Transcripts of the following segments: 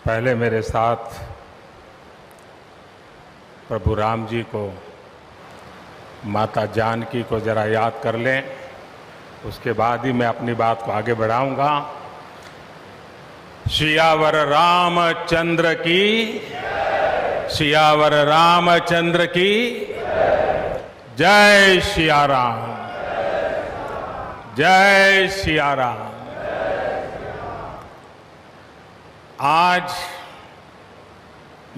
पहले मेरे साथ प्रभु राम जी को, माता जानकी को जरा याद कर लें, उसके बाद ही मैं अपनी बात को आगे बढ़ाऊंगा। सियावर रामचंद्र की, सियावर रामचंद्र की जय सिया राम, जय सिया राम। आज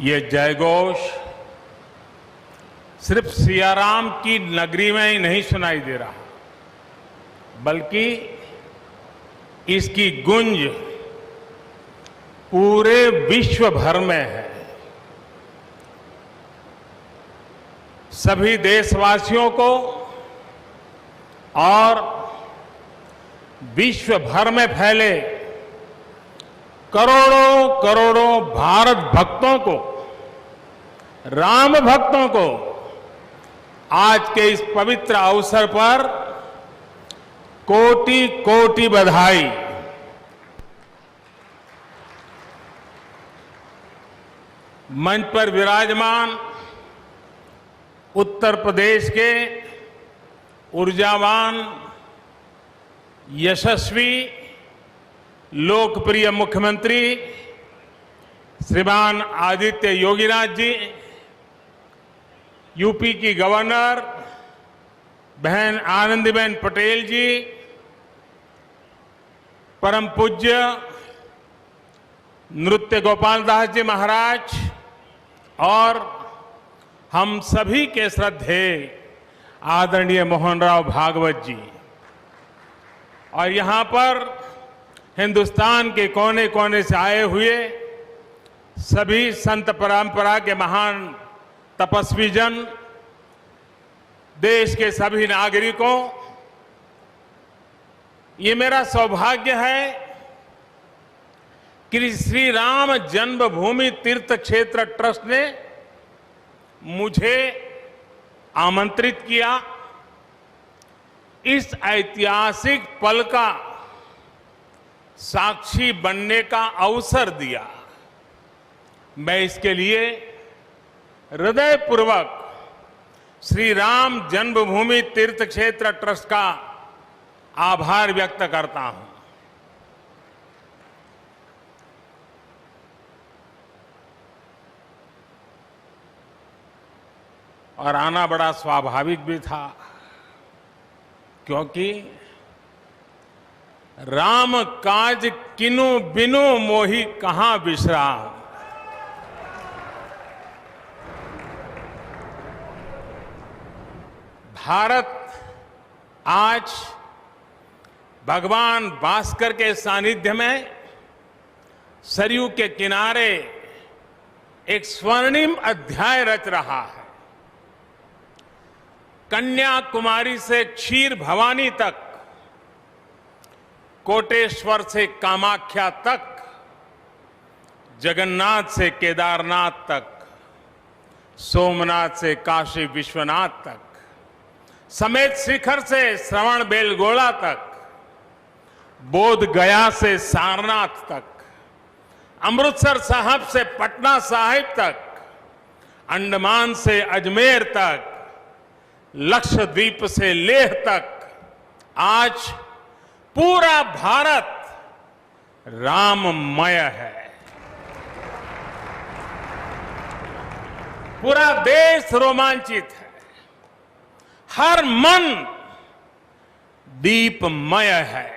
ये जयघोष सिर्फ सियाराम की नगरी में ही नहीं सुनाई दे रहा, बल्कि इसकी गूंज पूरे विश्व भर में है। सभी देशवासियों को और विश्व भर में फैले करोड़ों करोड़ों भारत भक्तों को, राम भक्तों को आज के इस पवित्र अवसर पर कोटि कोटि बधाई। मंच पर विराजमान उत्तर प्रदेश के ऊर्जावान, यशस्वी, लोकप्रिय मुख्यमंत्री श्रीमान आदित्य योगीनाथ जी, यूपी की गवर्नर बहन आनंदीबेन पटेल जी, परम पूज्य नृत्य गोपाल दास जी महाराज और हम सभी के श्रद्धेय आदरणीय मोहनराव भागवत जी, और यहां पर हिंदुस्तान के कोने कोने से आए हुए सभी संत परंपरा के महान तपस्वी जन, देश के सभी नागरिकों, ये मेरा सौभाग्य है कि श्री राम जन्मभूमि तीर्थ क्षेत्र ट्रस्ट ने मुझे आमंत्रित किया, इस ऐतिहासिक पल का साक्षी बनने का अवसर दिया। मैं इसके लिए हृदयपूर्वक श्री राम जन्मभूमि तीर्थ क्षेत्र ट्रस्ट का आभार व्यक्त करता हूं। और आना बड़ा स्वाभाविक भी था, क्योंकि राम काज किनु बिनु मोहि कहां विश्राम। भारत आज भगवान भास्कर के सानिध्य में सरयू के किनारे एक स्वर्णिम अध्याय रच रहा है। कन्याकुमारी से क्षीर भवानी तक, कोटेश्वर से कामाख्या तक, जगन्नाथ से केदारनाथ तक, सोमनाथ से काशी विश्वनाथ तक, समेत शिखर से श्रवण बेलगोला तक, बोध गया से सारनाथ तक, अमृतसर साहब से पटना साहिब तक, अंडमान से अजमेर तक, लक्षद्वीप से लेह तक, आज पूरा भारत राममय है। पूरा देश रोमांचित है, हर मन दीपमय है।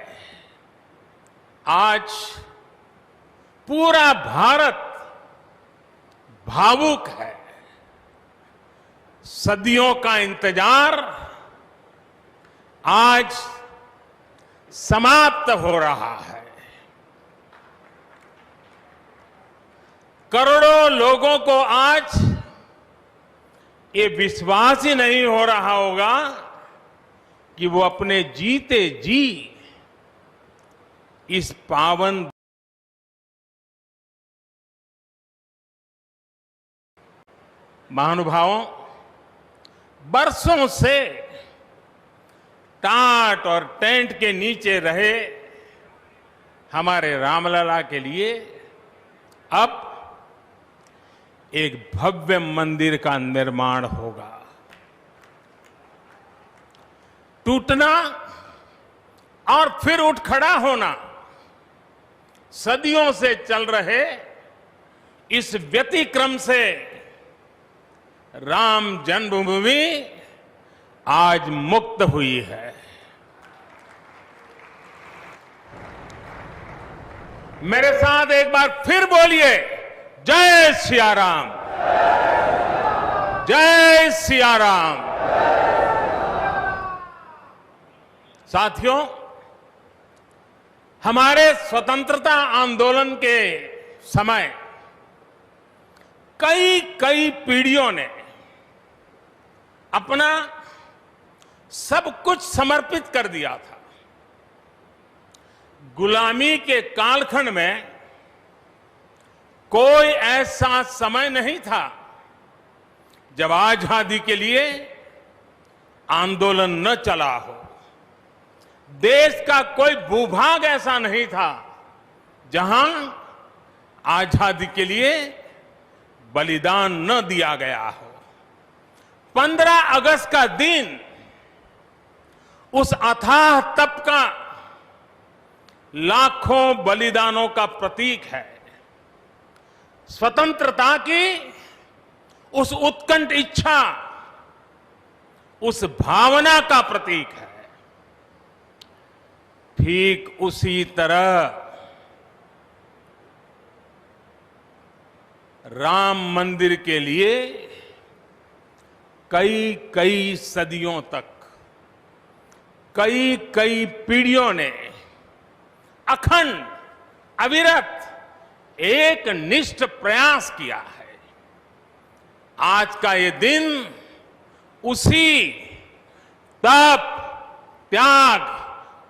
आज पूरा भारत भावुक है। सदियों का इंतजार आज समाप्त हो रहा है। करोड़ों लोगों को आज ये विश्वास ही नहीं हो रहा होगा कि वो अपने जीते जी इस पावन महानुभावों, बरसों से टाट और टेंट के नीचे रहे हमारे रामलला के लिए अब एक भव्य मंदिर का निर्माण होगा। टूटना और फिर उठ खड़ा होना सदियों से चल रहे इस व्यतिक्रम से राम जन्मभूमि आज मुक्त हुई है। मेरे साथ एक बार फिर बोलिए, जय सिया राम, जय सिया राम। साथियों, हमारे स्वतंत्रता आंदोलन के समय कई पीढ़ियों ने अपना सब कुछ समर्पित कर दिया था। गुलामी के कालखंड में कोई ऐसा समय नहीं था जब आजादी के लिए आंदोलन न चला हो। देश का कोई भूभाग ऐसा नहीं था जहां आजादी के लिए बलिदान न दिया गया हो। 15 अगस्त का दिन उस अथाह तप का लाखों बलिदानों का प्रतीक है। स्वतंत्रता की उस उत्कंठ इच्छा, उस भावना का प्रतीक है। ठीक उसी तरह राम मंदिर के लिए कई सदियों तक कई पीढ़ियों ने अखंड अविरत एक निष्ठ प्रयास किया है। आज का ये दिन उसी तप, त्याग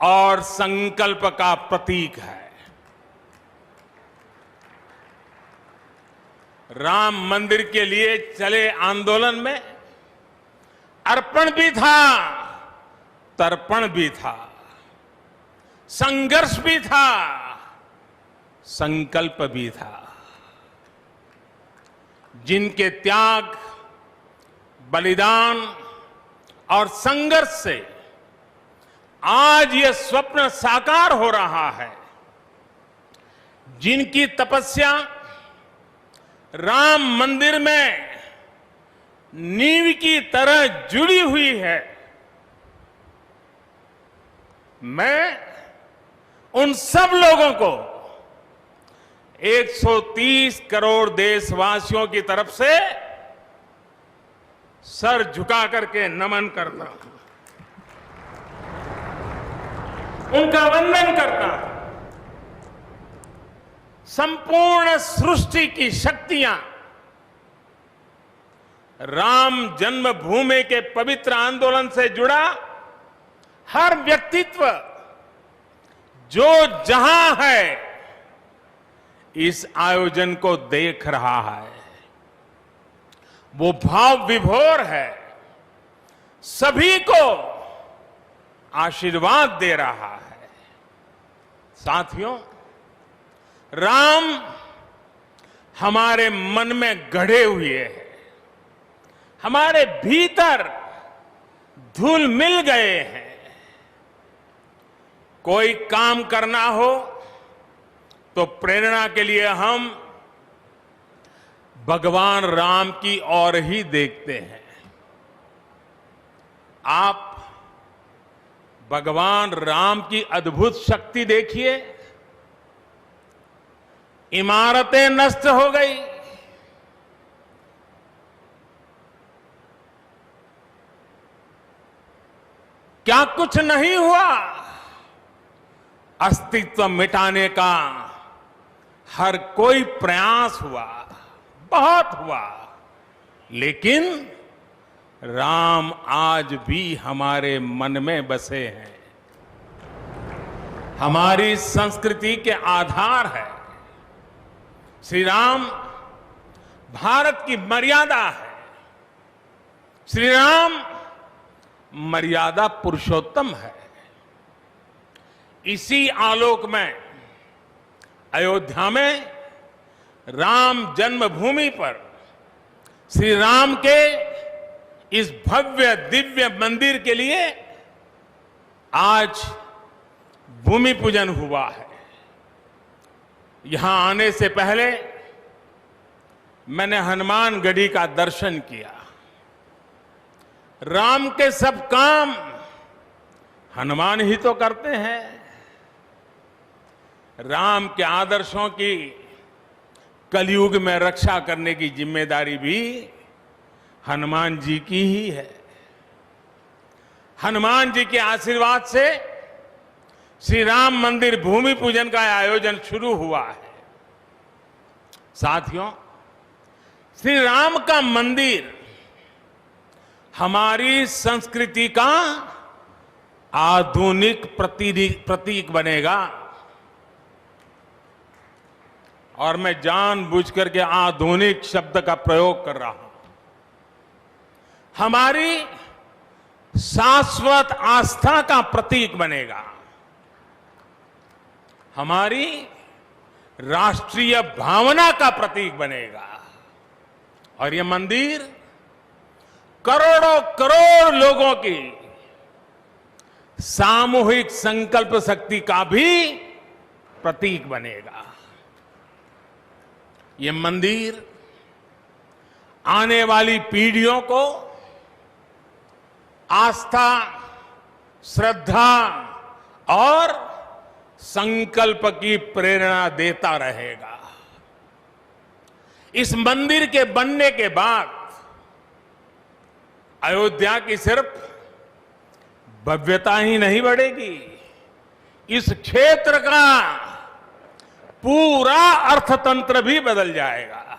और संकल्प का प्रतीक है। राम मंदिर के लिए चले आंदोलन में अर्पण भी था, तर्पण भी था, संघर्ष भी था, संकल्प भी था। जिनके त्याग, बलिदान और संघर्ष से आज ये स्वप्न साकार हो रहा है, जिनकी तपस्या राम मंदिर में नींव की तरह जुड़ी हुई है, मैं उन सब लोगों को 130 करोड़ देशवासियों की तरफ से सर झुका करके नमन करता हूं, उनका वंदन करता हूं। संपूर्ण सृष्टि की शक्तियां राम जन्मभूमि के पवित्र आंदोलन से जुड़ा हर व्यक्तित्व जो जहां है इस आयोजन को देख रहा है, वो भाव विभोर है, सभी को आशीर्वाद दे रहा है। साथियों, राम हमारे मन में गढ़े हुए हैं, हमारे भीतर धुल मिल गए हैं। कोई काम करना हो तो प्रेरणा के लिए हम भगवान राम की ओर ही देखते हैं। आप भगवान राम की अद्भुत शक्ति देखिए। इमारतें नष्ट हो गई, क्या कुछ नहीं हुआ? अस्तित्व मिटाने का हर कोई प्रयास हुआ, बहुत हुआ, लेकिन राम आज भी हमारे मन में बसे हैं, हमारी संस्कृति के आधार है। श्री राम भारत की मर्यादा है। श्री राम मर्यादा पुरुषोत्तम है। इसी आलोक में अयोध्या में राम जन्मभूमि पर श्री राम के इस भव्य दिव्य मंदिर के लिए आज भूमि पूजन हुआ है। यहां आने से पहले मैंने हनुमान गढ़ी का दर्शन किया। राम के सब काम हनुमान ही तो करते हैं। राम के आदर्शों की कलयुग में रक्षा करने की जिम्मेदारी भी हनुमान जी की ही है। हनुमान जी के आशीर्वाद से श्री राम मंदिर भूमि पूजन का आयोजन शुरू हुआ है। साथियों, श्री राम का मंदिर हमारी संस्कृति का आधुनिक प्रतीक बनेगा। और मैं जानबूझकर के आधुनिक शब्द का प्रयोग कर रहा हूं। हमारी शाश्वत आस्था का प्रतीक बनेगा। हमारी राष्ट्रीय भावना का प्रतीक बनेगा। और यह मंदिर करोड़ों करोड़ लोगों की सामूहिक संकल्प शक्ति का भी प्रतीक बनेगा। यह मंदिर आने वाली पीढ़ियों को आस्था, श्रद्धा और संकल्प की प्रेरणा देता रहेगा। इस मंदिर के बनने के बाद अयोध्या की सिर्फ भव्यता ही नहीं बढ़ेगी, इस क्षेत्र का पूरा अर्थतंत्र भी बदल जाएगा।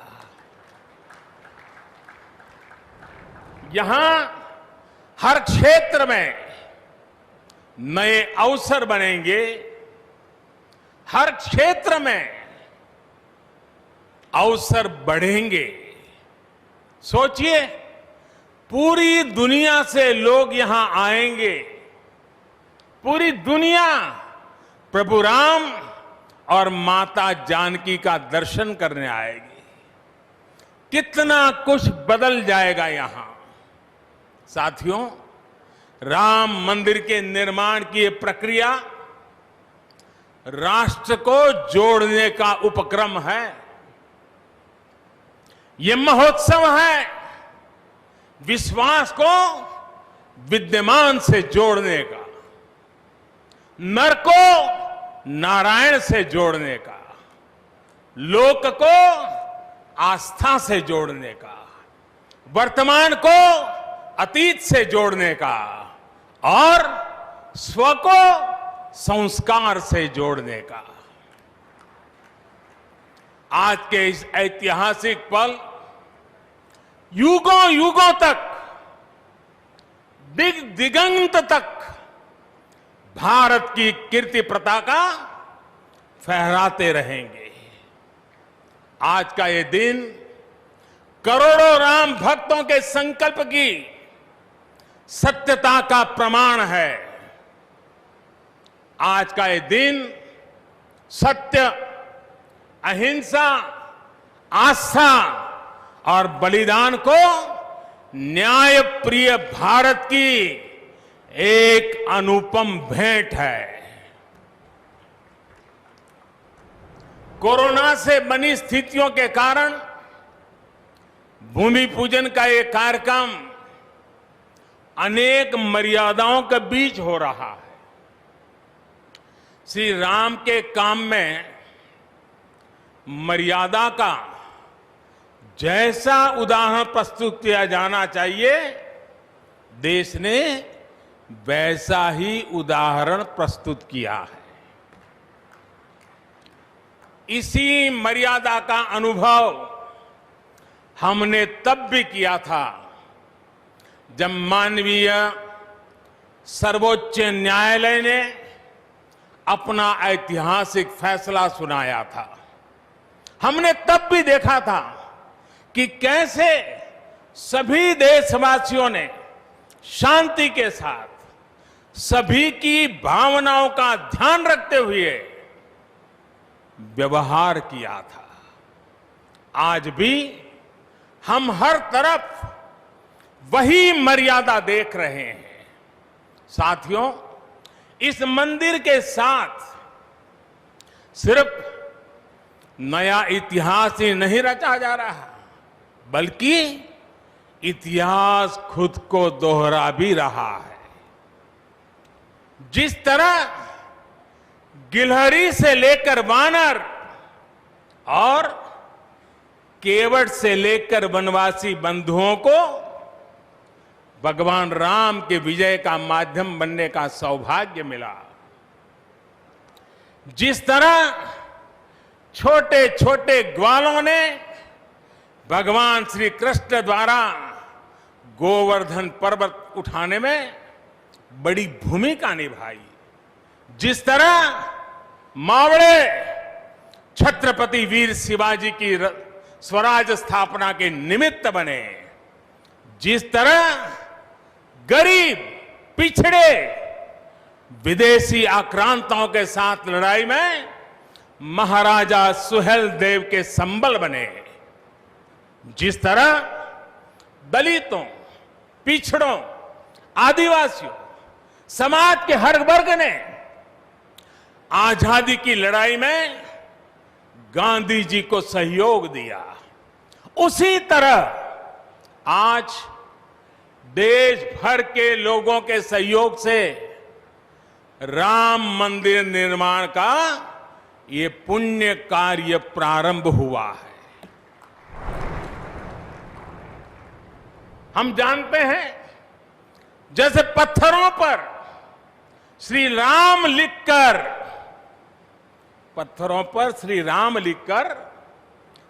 यहां हर क्षेत्र में नए अवसर बनेंगे। हर क्षेत्र में अवसर बढ़ेंगे। सोचिए, पूरी दुनिया से लोग यहां आएंगे। पूरी दुनिया प्रभु राम और माता जानकी का दर्शन करने आएगी। कितना कुछ बदल जाएगा यहां। साथियों, राम मंदिर के निर्माण की यह प्रक्रिया राष्ट्र को जोड़ने का उपक्रम है। यह महोत्सव है विश्वास को विद्यमान से जोड़ने का, नर को नारायण से जोड़ने का, लोक को आस्था से जोड़ने का, वर्तमान को अतीत से जोड़ने का और स्व को संस्कार से जोड़ने का। आज के इस ऐतिहासिक पल युगों युगों तक, दिग दिगंत तक भारत की कीर्ति पताका फहराते रहेंगे। आज का ये दिन करोड़ों राम भक्तों के संकल्प की सत्यता का प्रमाण है। आज का ये दिन सत्य, अहिंसा, आस्था और बलिदान को न्याय प्रिय भारत की एक अनुपम भेंट है। कोरोना से बनी स्थितियों के कारण भूमि पूजन का ये कार्यक्रम अनेक मर्यादाओं के बीच हो रहा है। श्री राम के काम में मर्यादा का जैसा उदाहरण प्रस्तुत किया जाना चाहिए, देश ने वैसा ही उदाहरण प्रस्तुत किया है। इसी मर्यादा का अनुभव हमने तब भी किया था जब मानवीय सर्वोच्च न्यायालय ने अपना ऐतिहासिक फैसला सुनाया था। हमने तब भी देखा था कि कैसे सभी देशवासियों ने शांति के साथ सभी की भावनाओं का ध्यान रखते हुए व्यवहार किया था। आज भी हम हर तरफ वही मर्यादा देख रहे हैं। साथियों, इस मंदिर के साथ सिर्फ नया इतिहास ही नहीं रचा जा रहा, बल्कि इतिहास खुद को दोहरा भी रहा है। जिस तरह गिलहरी से लेकर वानर और केवट से लेकर वनवासी बंधुओं को भगवान राम के विजय का माध्यम बनने का सौभाग्य मिला, जिस तरह छोटे छोटे ग्वालों ने भगवान श्री कृष्ण द्वारा गोवर्धन पर्वत उठाने में बड़ी भूमिका निभाई, जिस तरह मावड़े छत्रपति वीर शिवाजी की स्वराज स्थापना के निमित्त बने, जिस तरह गरीब पिछड़े विदेशी आक्रांताओं के साथ लड़ाई में महाराजा सुहेल देव के संबल बने, जिस तरह दलितों, पिछड़ों, आदिवासियों, समाज के हर वर्ग ने आजादी की लड़ाई में गांधी जी को सहयोग दिया, उसी तरह आज देश भर के लोगों के सहयोग से राम मंदिर निर्माण का ये पुण्य कार्य प्रारंभ हुआ है। हम जानते हैं, जैसे पत्थरों पर श्री राम लिखकर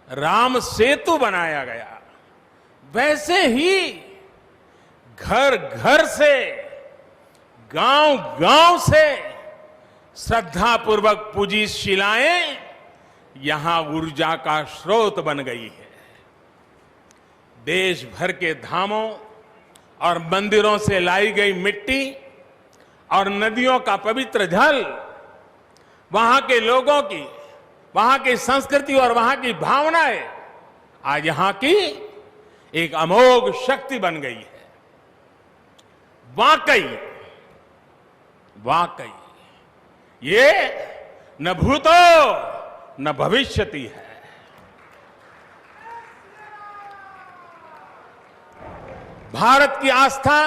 राम सेतु बनाया गया, वैसे ही घर घर से, गांव गांव से श्रद्धापूर्वक पूजी शिलाएं यहां ऊर्जा का स्रोत बन गई है। देश भर के धामों और मंदिरों से लाई गई मिट्टी और नदियों का पवित्र जल वहां के लोगों की, वहां की संस्कृति और वहां की भावनाएं आज यहां की एक अमोघ शक्ति बन गई है। वाकई ये न भूतो न भविष्यति है। भारत की आस्था,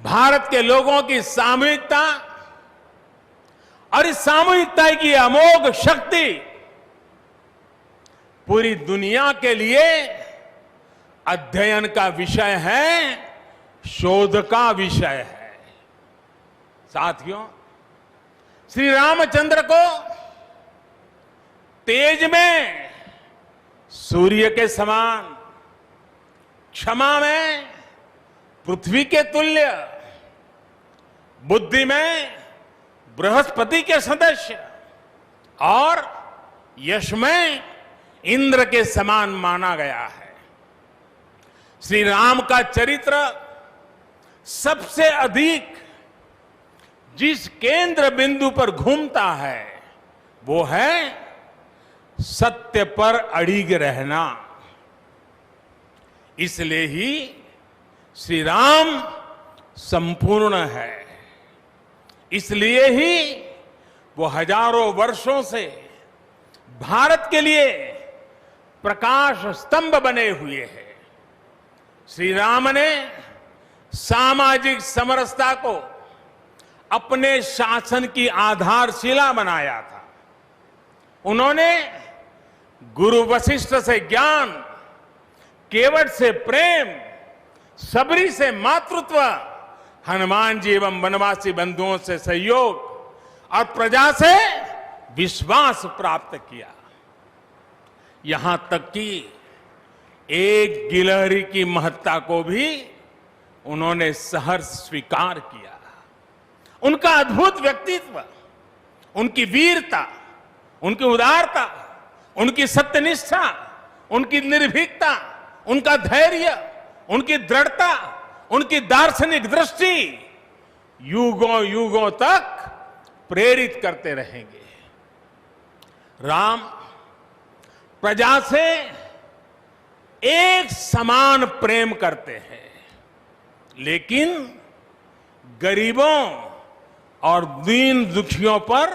भारत के लोगों की सामूहिकता और इस सामूहिकता की अमोघ शक्ति पूरी दुनिया के लिए अध्ययन का विषय है, शोध का विषय है। साथियों, श्री रामचंद्र को तेज में सूर्य के समान, क्षमा में पृथ्वी के तुल्य, बुद्धि में बृहस्पति के सदस्य और यश में इंद्र के समान माना गया है। श्री राम का चरित्र सबसे अधिक जिस केंद्र बिंदु पर घूमता है वो है सत्य पर अड़िग रहना। इसलिए ही श्री राम संपूर्ण है, इसलिए ही वो हजारों वर्षों से भारत के लिए प्रकाश स्तंभ बने हुए हैं। श्री राम ने सामाजिक समरसता को अपने शासन की आधारशिला बनाया था। उन्होंने गुरु वशिष्ठ से ज्ञान, केवट से प्रेम, सबरी से मातृत्व, हनुमान जी एवं वनवासी बंधुओं से सहयोग और प्रजा से विश्वास प्राप्त किया। यहां तक कि एक गिलहरी की महत्ता को भी उन्होंने सहर्ष स्वीकार किया। उनका अद्भुत व्यक्तित्व, उनकी वीरता, उनकी उदारता, उनकी सत्यनिष्ठा, उनकी निर्भीकता, उनका धैर्य, उनकी दृढ़ता, उनकी दार्शनिक दृष्टि युगों युगों तक प्रेरित करते रहेंगे। राम प्रजा से एक समान प्रेम करते हैं, लेकिन गरीबों और दीन दुखियों पर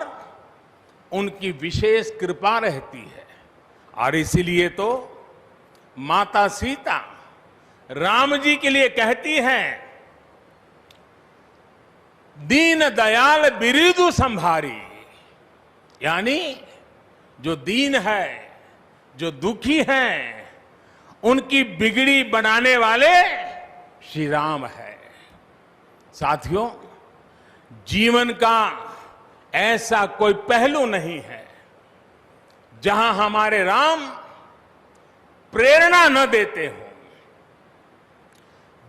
उनकी विशेष कृपा रहती है। और इसीलिए तो माता सीता राम जी के लिए कहती हैं, दीन दयाल बिरिदु संभारी, यानी जो दीन है, जो दुखी हैं, उनकी बिगड़ी बनाने वाले श्री राम है। साथियों, जीवन का ऐसा कोई पहलू नहीं है जहां हमारे राम प्रेरणा न देते हो।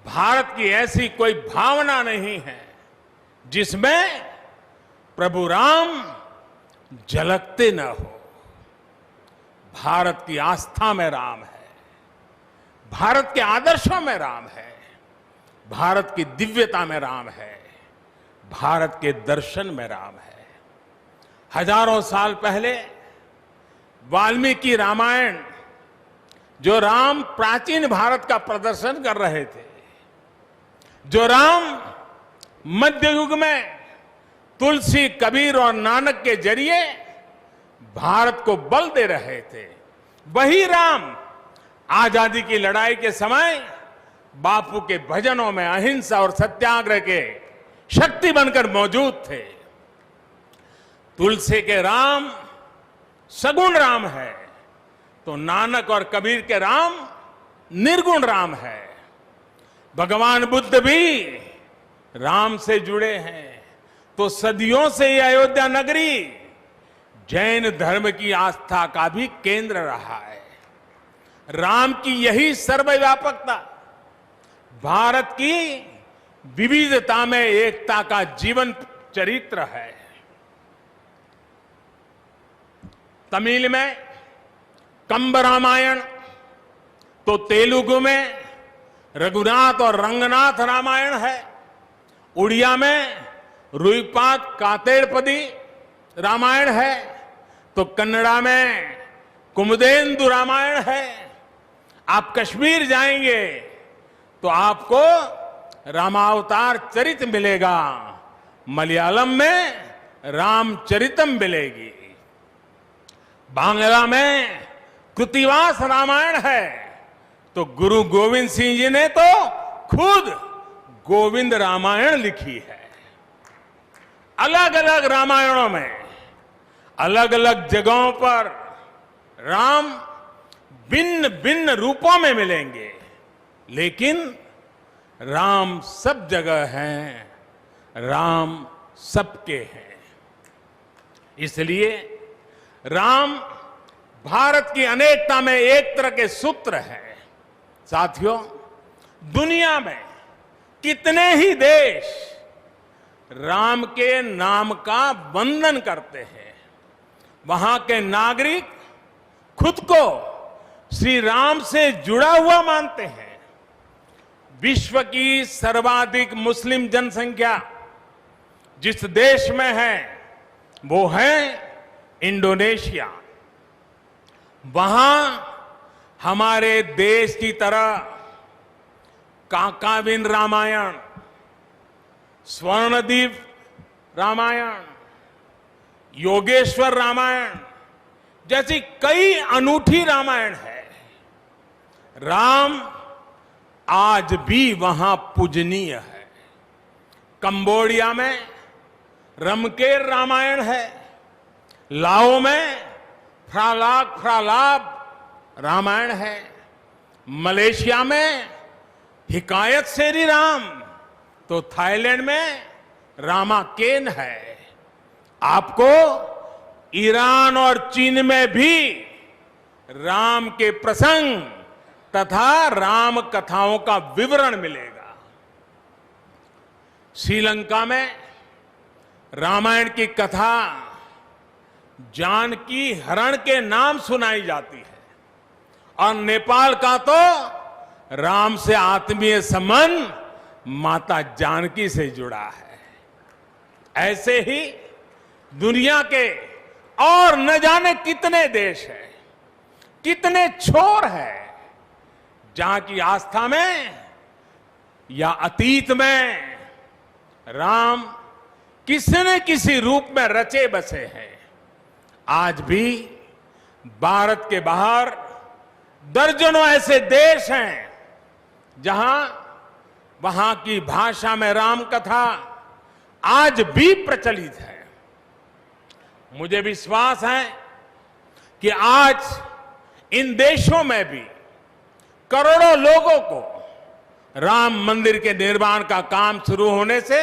भारत की ऐसी कोई भावना नहीं है जिसमें प्रभु राम झलकते न हो। भारत की आस्था में राम है, भारत के आदर्शों में राम है, भारत की दिव्यता में राम है, भारत के दर्शन में राम है। हजारों साल पहले वाल्मीकि रामायण, जो राम प्राचीन भारत का प्रदर्शन कर रहे थे, जो राम मध्य युग में तुलसी, कबीर और नानक के जरिए भारत को बल दे रहे थे, वही राम आजादी की लड़ाई के समय बापू के भजनों में अहिंसा और सत्याग्रह के शक्ति बनकर मौजूद थे। तुलसी के राम सगुण राम है, तो नानक और कबीर के राम निर्गुण राम है। भगवान बुद्ध भी राम से जुड़े हैं, तो सदियों से ये अयोध्या नगरी जैन धर्म की आस्था का भी केंद्र रहा है। राम की यही सर्वव्यापकता भारत की विविधता में एकता का जीवन चरित्र है। तमिल में कंब रामायण, तो तेलुगु में रघुनाथ और रंगनाथ रामायण है। उड़िया में रुईपात कातेड़पदी रामायण है, तो कन्नड़ा में कुमुदेंदु रामायण है। आप कश्मीर जाएंगे तो आपको रामावतार चरित मिलेगा, मलयालम में रामचरितम मिलेगी, बांग्ला में कृतिवास रामायण है, तो गुरु गोविंद सिंह जी ने तो खुद गोविंद रामायण लिखी है। अलग अलग रामायणों में अलग अलग जगहों पर राम भिन्न भिन्न रूपों में मिलेंगे, लेकिन राम सब जगह हैं, राम सबके हैं। इसलिए राम भारत की अनेकता में एक तरह के सूत्र है। साथियों, दुनिया में कितने ही देश राम के नाम का वंदन करते हैं, वहां के नागरिक खुद को श्री राम से जुड़ा हुआ मानते हैं। विश्व की सर्वाधिक मुस्लिम जनसंख्या जिस देश में है वो है इंडोनेशिया। वहां हमारे देश की तरह काकाविन रामायण, स्वर्णदीप रामायण, योगेश्वर रामायण जैसी कई अनूठी रामायण है। राम आज भी वहां पूजनीय है। कंबोडिया में रमकेर रामायण है, लाओ में फ्रालाब रामायण है, मलेशिया में हिकायत शेरी राम, तो थाईलैंड में रामाकेन है। आपको ईरान और चीन में भी राम के प्रसंग तथा राम कथाओं का विवरण मिलेगा। श्रीलंका में रामायण की कथा जानकी हरण के नाम सुनाई जाती है, और नेपाल का तो राम से आत्मीय संबंध माता जानकी से जुड़ा है। ऐसे ही दुनिया के और न जाने कितने देश हैं, कितने छोर हैं जहां की आस्था में या अतीत में राम किसी न किसी रूप में रचे बसे हैं। आज भी भारत के बाहर दर्जनों ऐसे देश हैं जहां वहां की भाषा में राम कथा आज भी प्रचलित है। मुझे विश्वास है कि आज इन देशों में भी करोड़ों लोगों को राम मंदिर के निर्माण का काम शुरू होने से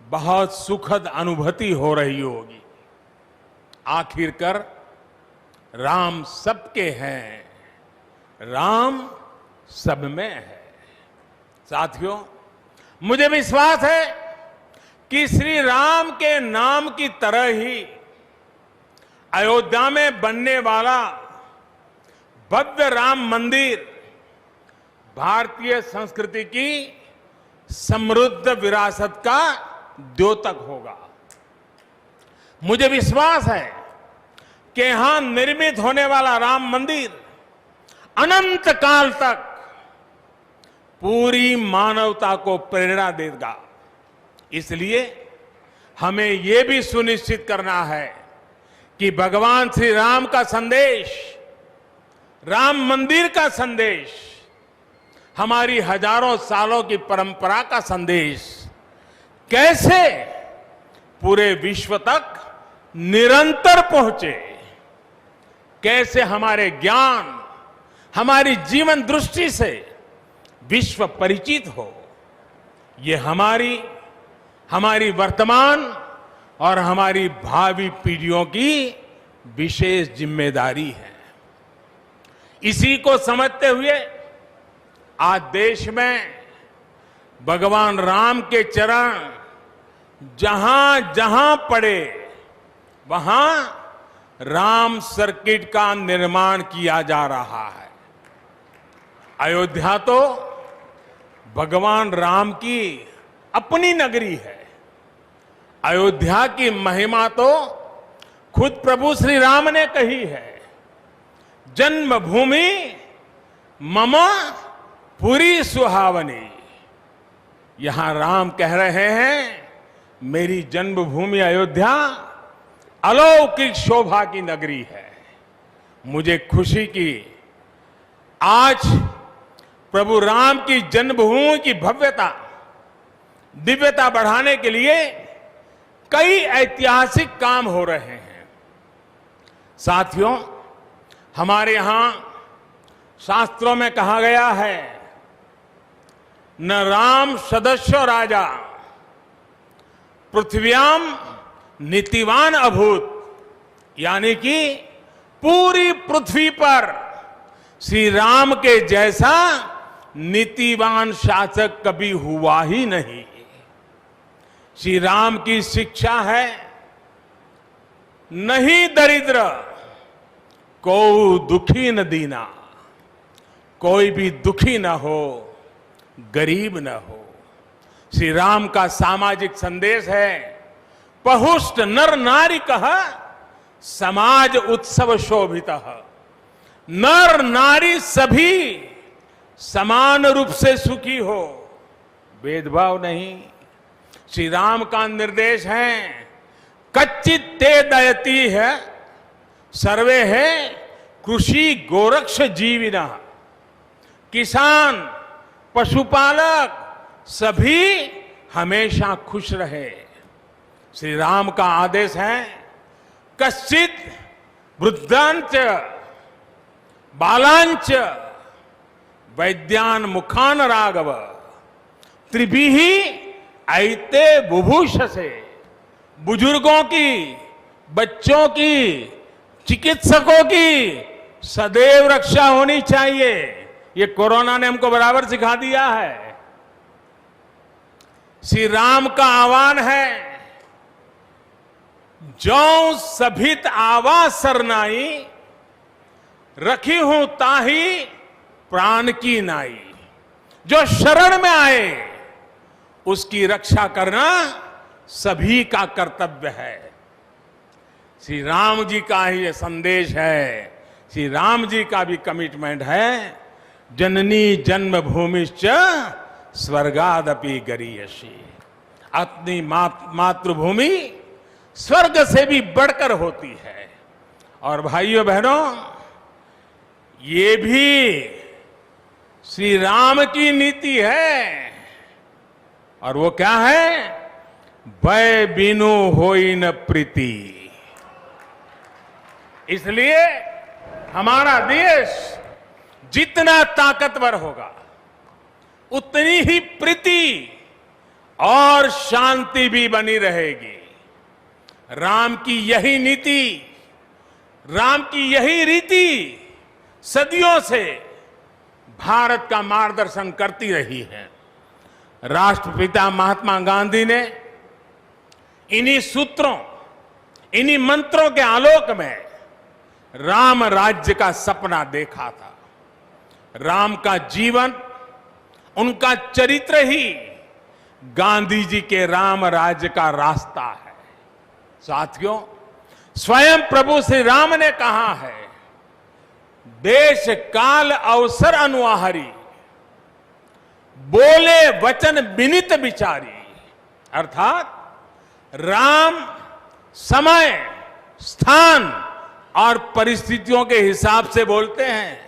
बहुत सुखद अनुभूति हो रही होगी। आखिरकार राम सबके हैं, राम सब में है। साथियों, मुझे विश्वास है कि श्री राम के नाम की तरह ही अयोध्या में बनने वाला भव्य राम मंदिर भारतीय संस्कृति की समृद्ध विरासत का द्योतक होगा। मुझे विश्वास है कि यहां निर्मित होने वाला राम मंदिर अनंत काल तक पूरी मानवता को प्रेरणा देगा। इसलिए हमें यह भी सुनिश्चित करना है कि भगवान श्री राम का संदेश, राम मंदिर का संदेश, हमारी हजारों सालों की परंपरा का संदेश कैसे पूरे विश्व तक निरंतर पहुंचे, कैसे हमारे ज्ञान, हमारी जीवन दृष्टि से विश्व परिचित हो, ये हमारी वर्तमान और हमारी भावी पीढ़ियों की विशेष जिम्मेदारी है। इसी को समझते हुए आज देश में भगवान राम के चरण जहां जहां पड़े वहां राम सर्किट का निर्माण किया जा रहा है। अयोध्या तो भगवान राम की अपनी नगरी है। अयोध्या की महिमा तो खुद प्रभु श्री राम ने कही है, जन्मभूमि मम पुरी सुहावनी। यहां राम कह रहे हैं, मेरी जन्मभूमि अयोध्या अलौकिक शोभा की नगरी है। मुझे खुशी की आज प्रभु राम की जन्मभूमि की भव्यता, दिव्यता बढ़ाने के लिए कई ऐतिहासिक काम हो रहे हैं। साथियों, हमारे यहां शास्त्रों में कहा गया है, न राम सदस्यो राजा पृथ्व्याम नीतिवान अभूत। यानी कि पूरी पृथ्वी पर श्री राम के जैसा नीतिवान शासक कभी हुआ ही नहीं। श्री राम की शिक्षा है, नहीं दरिद्र को दुखी न दीना, कोई भी दुखी न हो, गरीब न हो। श्री राम का सामाजिक संदेश है, पहुष्ट नर नारी कह समाज उत्सव शोभित। नर नारी सभी समान रूप से सुखी हो, भेदभाव नहीं। श्री राम का निर्देश है, कच्चित ते दयती है सर्वे है कृषि गोरक्ष जीविना। किसान, पशुपालक सभी हमेशा खुश रहे। श्री राम का आदेश है, कश्चित वृद्धांच बालांच वैद्यान मुखान राघव त्रिभिः ऐते बुभूष से। बुजुर्गों की, बच्चों की, चिकित्सकों की सदैव रक्षा होनी चाहिए। ये कोरोना ने हमको बराबर सिखा दिया है। श्री राम का आह्वान है, जो सभित आवा सरनाई रखी हूं ताही प्राण की नाई। जो शरण में आए उसकी रक्षा करना सभी का कर्तव्य है। श्री राम जी का ही ये संदेश है। श्री राम जी का भी कमिटमेंट है, जननी जन्मभूमिश्च स्वर्गादपि गरीयसी। अपनी मातृभूमि स्वर्ग से भी बढ़कर होती है। और भाइयों बहनों, ये भी श्री राम की नीति है। और वो क्या है? भय बिनु होई न प्रीति। इसलिए हमारा देश जितना ताकतवर होगा, उतनी ही प्रीति और शांति भी बनी रहेगी। राम की यही नीति, राम की यही रीति सदियों से भारत का मार्गदर्शन करती रही है। राष्ट्रपिता महात्मा गांधी ने इन्हीं सूत्रों, इन्हीं मंत्रों के आलोक में राम राज्य का सपना देखा था। राम का जीवन, उनका चरित्र ही गांधी जी के राम राज्य का रास्ता है। साथियों, स्वयं प्रभु श्री राम ने कहा है, देश काल अवसर अनुआहारी, बोले वचन विनित विचारी। अर्थात राम समय, स्थान और परिस्थितियों के हिसाब से बोलते हैं,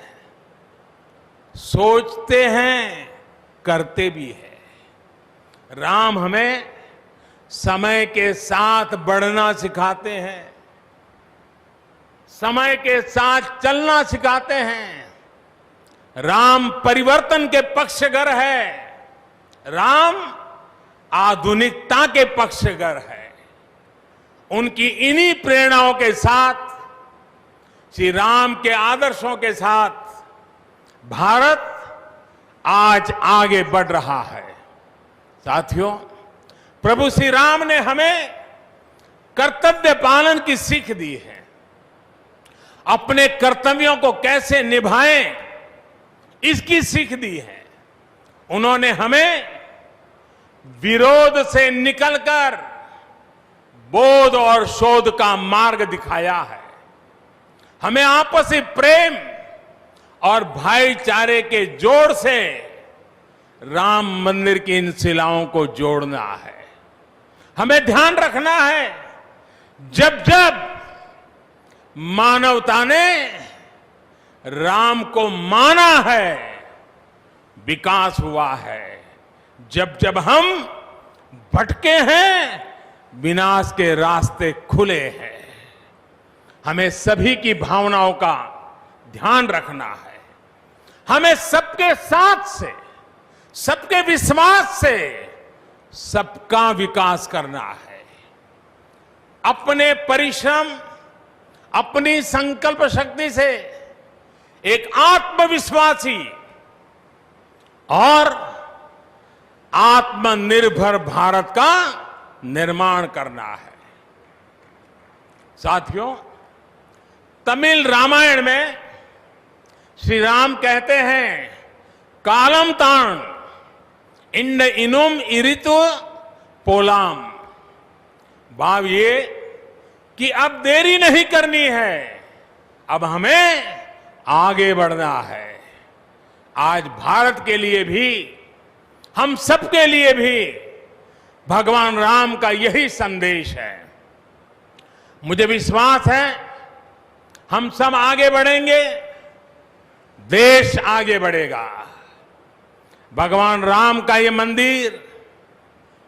सोचते हैं, करते भी है। राम हमें समय के साथ बढ़ना सिखाते हैं, समय के साथ चलना सिखाते हैं। राम परिवर्तन के पक्षगर है, राम आधुनिकता के पक्षगर है। उनकी इन्हीं प्रेरणाओं के साथ, श्री राम के आदर्शों के साथ भारत आज आगे बढ़ रहा है। साथियों, प्रभु श्री राम ने हमें कर्तव्य पालन की सीख दी है। अपने कर्तव्यों को कैसे निभाएं, इसकी सीख दी है। उन्होंने हमें विरोध से निकलकर बोध और शोध का मार्ग दिखाया है। हमें आपसी प्रेम और भाईचारे के जोड़ से राम मंदिर की इन शिलाओं को जोड़ना है। हमें ध्यान रखना है, जब जब मानवता ने राम को माना है, विकास हुआ है। जब जब हम भटके हैं, विनाश के रास्ते खुले हैं। हमें सभी की भावनाओं का ध्यान रखना है। हमें सबके साथ से, सबके विश्वास से सबका विकास करना है। अपने परिश्रम, अपनी संकल्प शक्ति से एक आत्मविश्वासी और आत्मनिर्भर भारत का निर्माण करना है। साथियों, तमिल रामायण में श्री राम कहते हैं, कालम तान इंड इनुम इरितु पोलाम। भाव ये कि अब देरी नहीं करनी है, अब हमें आगे बढ़ना है। आज भारत के लिए भी, हम सबके लिए भी भगवान राम का यही संदेश है। मुझे विश्वास है, हम सब आगे बढ़ेंगे, देश आगे बढ़ेगा। भगवान राम का ये मंदिर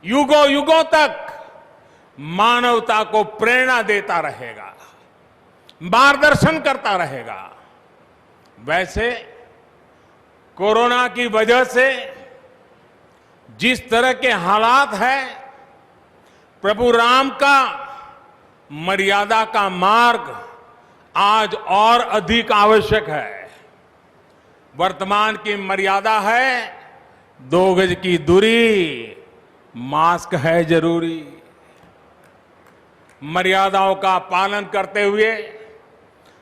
युगों युगों तक मानवता को प्रेरणा देता रहेगा, मार्गदर्शन करता रहेगा। वैसे कोरोना की वजह से जिस तरह के हालात हैं, प्रभु राम का मर्यादा का मार्ग आज और अधिक आवश्यक है। वर्तमान की मर्यादा है 2 गज की दूरी, मास्क है जरूरी। मर्यादाओं का पालन करते हुए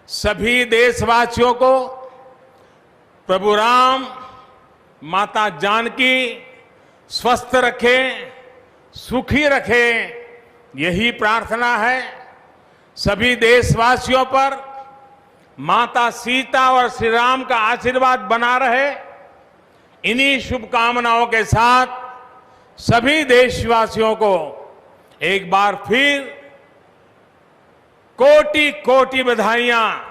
सभी देशवासियों को प्रभु राम, माता जानकी स्वस्थ रखें, सुखी रखें, यही प्रार्थना है। सभी देशवासियों पर माता सीता और श्री राम का आशीर्वाद बना रहे, इन्हीं शुभकामनाओं के साथ सभी देशवासियों को एक बार फिर कोटि कोटि बधाइयां।